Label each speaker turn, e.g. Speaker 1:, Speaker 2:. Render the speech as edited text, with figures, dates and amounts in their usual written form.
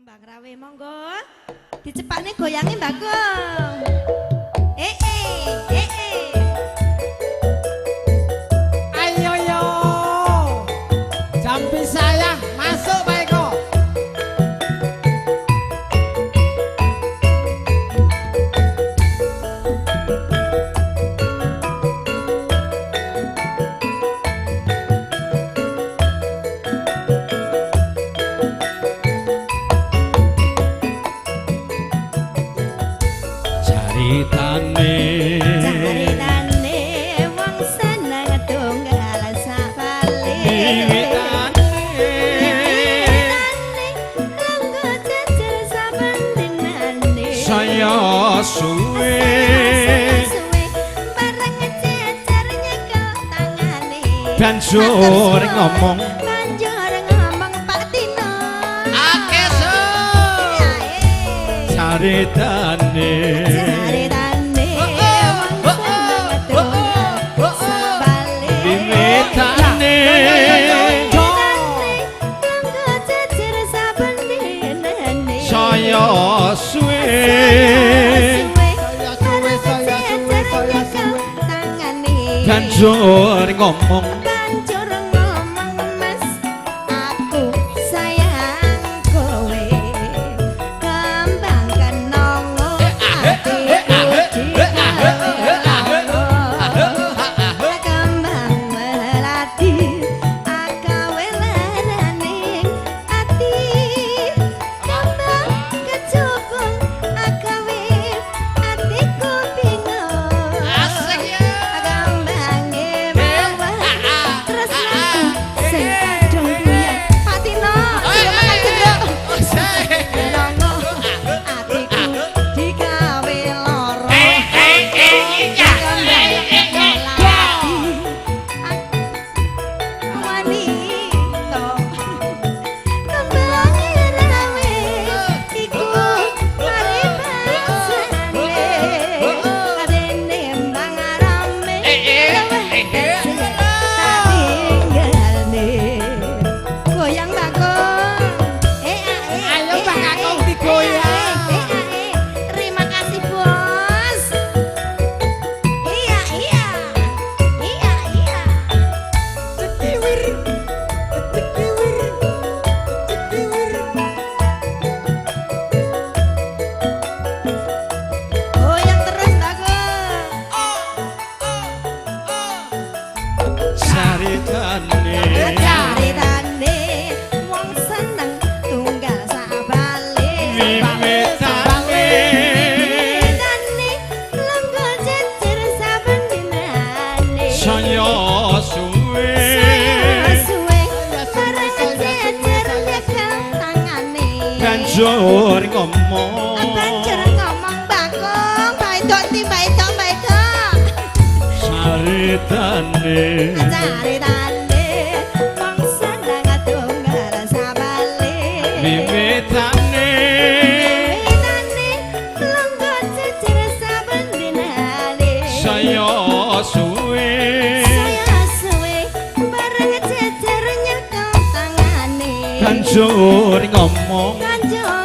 Speaker 1: Kembang rawe monggo. Dicepakne goyange Mbak Gong.
Speaker 2: Ayo yo. Jampi saya masuk Pak Eko.
Speaker 1: Caritane wong seneng tunggal sapale. Langgo jejer saben dinane.
Speaker 3: Saya suwe
Speaker 1: bareng jejer nyekel tangane.
Speaker 3: banjur ngomong
Speaker 1: Pak Tino.
Speaker 2: Akeh su.
Speaker 3: caritane wiwitane saya suwe banjur ngomong
Speaker 1: Mas aku sayang kowe kembang kenongo kembang melati akawe lananing ati kembang kecubung akawe atiku bingung
Speaker 2: Asik ya.
Speaker 1: gambange mawar tresnaku sing kadung buyar Patino makan cendok kenongo atiku digawe loro wanita kembang rawe iku paribasane kadene mbang rame tinggalne goyang bagong
Speaker 2: Ayo Pak Kakung digoyang.
Speaker 1: terima kasih bos iya
Speaker 2: Cekiwir. Cekiwir. Cekiwir.
Speaker 1: goyang terus bagong
Speaker 3: caritane
Speaker 1: caritane wong seneng tunggal sabale
Speaker 3: wiwitane
Speaker 1: Dane langgo jejer saben dinane
Speaker 3: saya suwe
Speaker 1: suwe bareng jejer nyekel tangane
Speaker 3: banjur ngomong
Speaker 1: banjur ngomong bakong baidok ti baidok
Speaker 3: caritane
Speaker 1: caritane wong seneng tunggal sabale
Speaker 3: wiwitane
Speaker 1: Dane langgo jejer saben dinane
Speaker 3: saya suwe
Speaker 1: saya suwe bareng jejer nyekel tangane
Speaker 3: banjur ngomong
Speaker 1: banjur